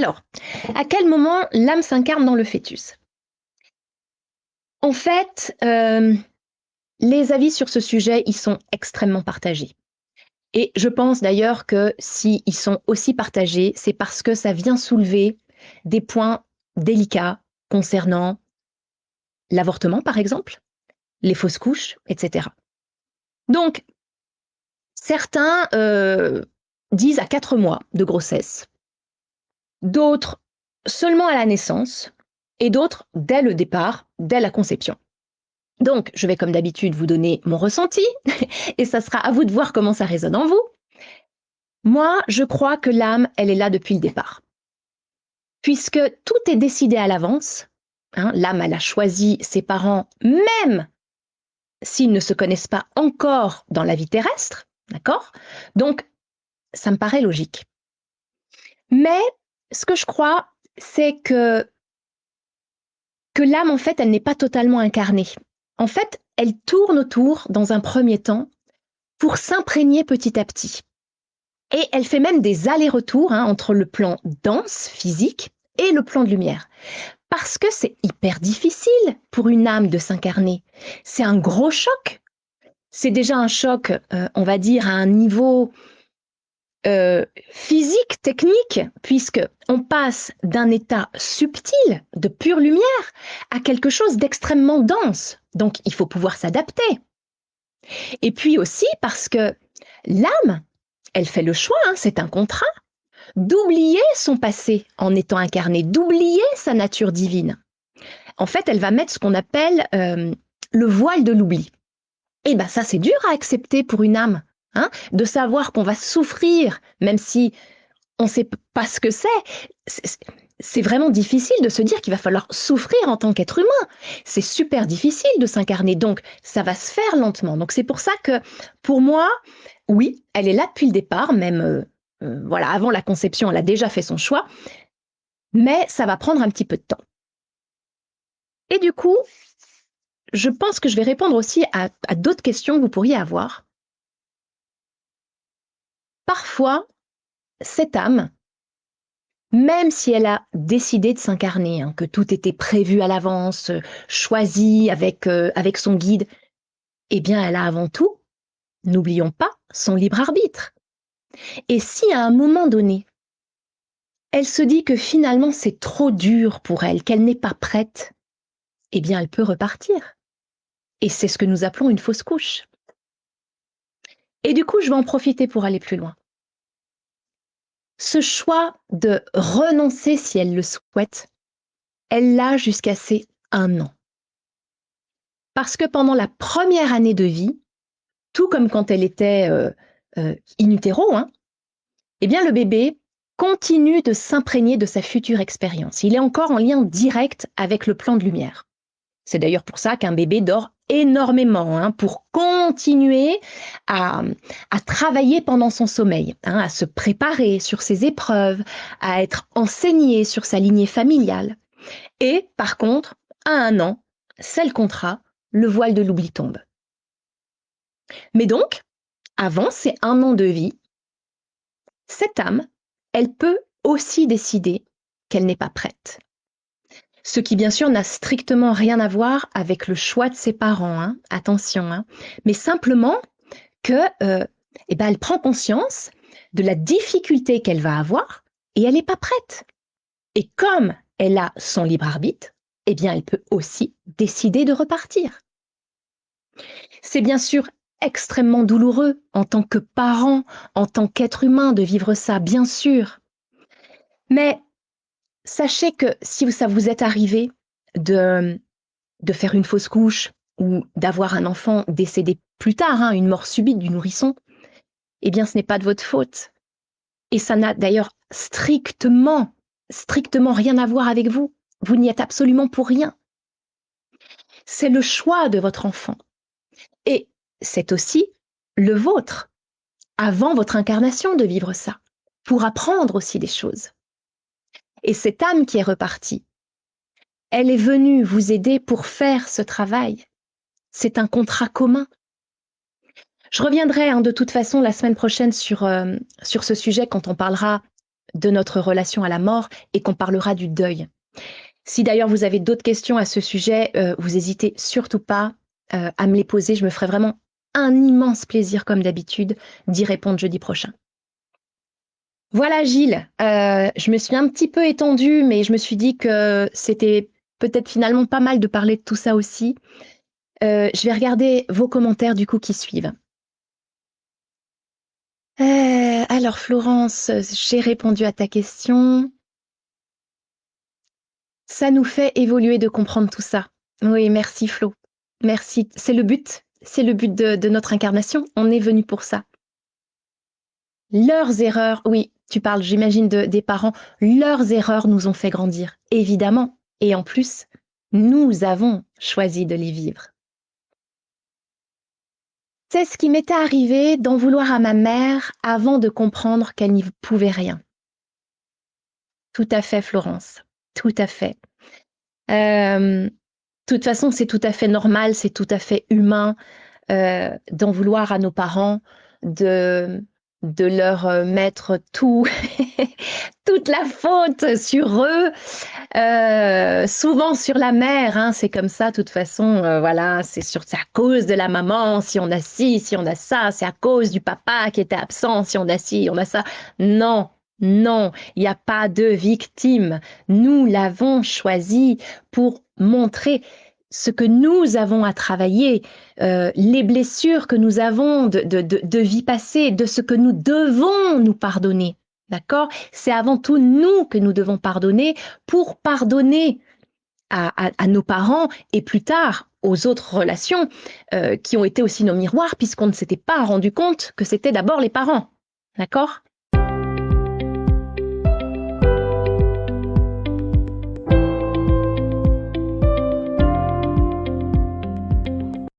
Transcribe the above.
Alors, à quel moment l'âme s'incarne dans le fœtus? En fait, les avis sur ce sujet, ils sont extrêmement partagés. Et je pense d'ailleurs que s'ils sont aussi partagés, c'est parce que ça vient soulever des points délicats concernant l'avortement, par exemple, les fausses couches, etc. Donc, certains disent à 4 mois de grossesse, d'autres seulement à la naissance, et d'autres dès le départ, dès la conception. Donc, je vais comme d'habitude vous donner mon ressenti, et ça sera à vous de voir comment ça résonne en vous. Moi, je crois que l'âme, elle est là depuis le départ. Puisque tout est décidé à l'avance, hein, l'âme, elle a choisi ses parents, même s'ils ne se connaissent pas encore dans la vie terrestre, d'accord? Donc, ça me paraît logique. Mais ce que je crois, c'est que l'âme, en fait, elle n'est pas totalement incarnée. En fait, elle tourne autour, dans un premier temps, pour s'imprégner petit à petit. Et elle fait même des allers-retours entre le plan dense, physique, et le plan de lumière. Parce que c'est hyper difficile pour une âme de s'incarner. C'est un gros choc. C'est déjà un choc, on va dire, à un niveau physique, technique, puisque on passe d'un état subtil, de pure lumière, à quelque chose d'extrêmement dense. Donc, il faut pouvoir s'adapter. Et puis aussi parce que l'âme, elle fait le choix, c'est un contrat, d'oublier son passé en étant incarnée, d'oublier sa nature divine. En fait, elle va mettre ce qu'on appelle le voile de l'oubli. Et bien ça, c'est dur à accepter pour une âme, de savoir qu'on va souffrir, même si on ne sait pas ce que c'est. C'est vraiment difficile de se dire qu'il va falloir souffrir en tant qu'être humain. C'est super difficile de s'incarner, donc ça va se faire lentement. Donc c'est pour ça que, pour moi, oui, elle est là depuis le départ, même voilà, avant la conception, elle a déjà fait son choix, mais ça va prendre un petit peu de temps. Et du coup, je pense que je vais répondre aussi à d'autres questions que vous pourriez avoir. Parfois, cette âme, même si elle a décidé de s'incarner, que tout était prévu à l'avance, choisi avec son guide, eh bien, elle a avant tout, n'oublions pas, son libre arbitre. Et si à un moment donné, elle se dit que finalement c'est trop dur pour elle, qu'elle n'est pas prête, eh bien, elle peut repartir. Et c'est ce que nous appelons une fausse couche. Et du coup, je vais en profiter pour aller plus loin. Ce choix de renoncer si elle le souhaite, elle l'a jusqu'à ses 1 an. Parce que pendant la première année de vie, tout comme quand elle était in utero, eh bien le bébé continue de s'imprégner de sa future expérience. Il est encore en lien direct avec le plan de lumière. C'est d'ailleurs pour ça qu'un bébé dort énormément, pour continuer à travailler pendant son sommeil, à se préparer sur ses épreuves, à être enseigné sur sa lignée familiale. Et par contre, à 1 an, c'est le contrat, le voile de l'oubli tombe. Mais donc, avant ces 1 an de vie, cette âme, elle peut aussi décider qu'elle n'est pas prête. Ce qui, bien sûr, n'a strictement rien à voir avec le choix de ses parents, attention, mais simplement que, elle prend conscience de la difficulté qu'elle va avoir et elle n'est pas prête. Et comme elle a son libre arbitre, eh bien, elle peut aussi décider de repartir. C'est bien sûr extrêmement douloureux en tant que parent, en tant qu'être humain de vivre ça, bien sûr. Mais sachez que si ça vous est arrivé de faire une fausse couche ou d'avoir un enfant décédé plus tard, une mort subite du nourrisson, eh bien ce n'est pas de votre faute. Et ça n'a d'ailleurs strictement rien à voir avec vous. Vous n'y êtes absolument pour rien. C'est le choix de votre enfant. Et c'est aussi le vôtre, avant votre incarnation, de vivre ça, pour apprendre aussi des choses. Et cette âme qui est repartie, elle est venue vous aider pour faire ce travail. C'est un contrat commun. Je reviendrai de toute façon la semaine prochaine sur ce sujet quand on parlera de notre relation à la mort et qu'on parlera du deuil. Si d'ailleurs vous avez d'autres questions à ce sujet, vous hésitez surtout pas à me les poser. Je me ferai vraiment un immense plaisir, comme d'habitude, d'y répondre jeudi prochain. Voilà, Gilles, je me suis un petit peu étendue, mais je me suis dit que c'était peut-être finalement pas mal de parler de tout ça aussi. Je vais regarder vos commentaires du coup qui suivent. Alors Florence, j'ai répondu à ta question. Ça nous fait évoluer de comprendre tout ça. Oui, merci Flo. Merci. C'est le but. C'est le but de notre incarnation. On est venu pour ça. Leurs erreurs, oui, tu parles, j'imagine, des parents. Leurs erreurs nous ont fait grandir, évidemment. Et en plus, nous avons choisi de les vivre. C'est ce qui m'était arrivé d'en vouloir à ma mère avant de comprendre qu'elle n'y pouvait rien. Tout à fait, Florence. Tout à fait. De toute façon, c'est tout à fait normal, c'est tout à fait humain d'en vouloir à nos parents, de leur mettre tout, toute la faute sur eux, souvent sur la mère, hein, c'est comme ça, de toute façon, voilà, c'est à cause de la maman, si on a ci, si on a ça, c'est à cause du papa qui était absent, si on a ci, on a ça. Non, non, il n'y a pas de victime. Nous l'avons choisi pour montrer ce que nous avons à travailler, les blessures que nous avons de vie passée, de ce que nous devons nous pardonner. D'accord? C'est avant tout nous que nous devons pardonner pour pardonner à nos parents et plus tard aux autres relations qui ont été aussi nos miroirs puisqu'on ne s'était pas rendu compte que c'était d'abord les parents. D'accord?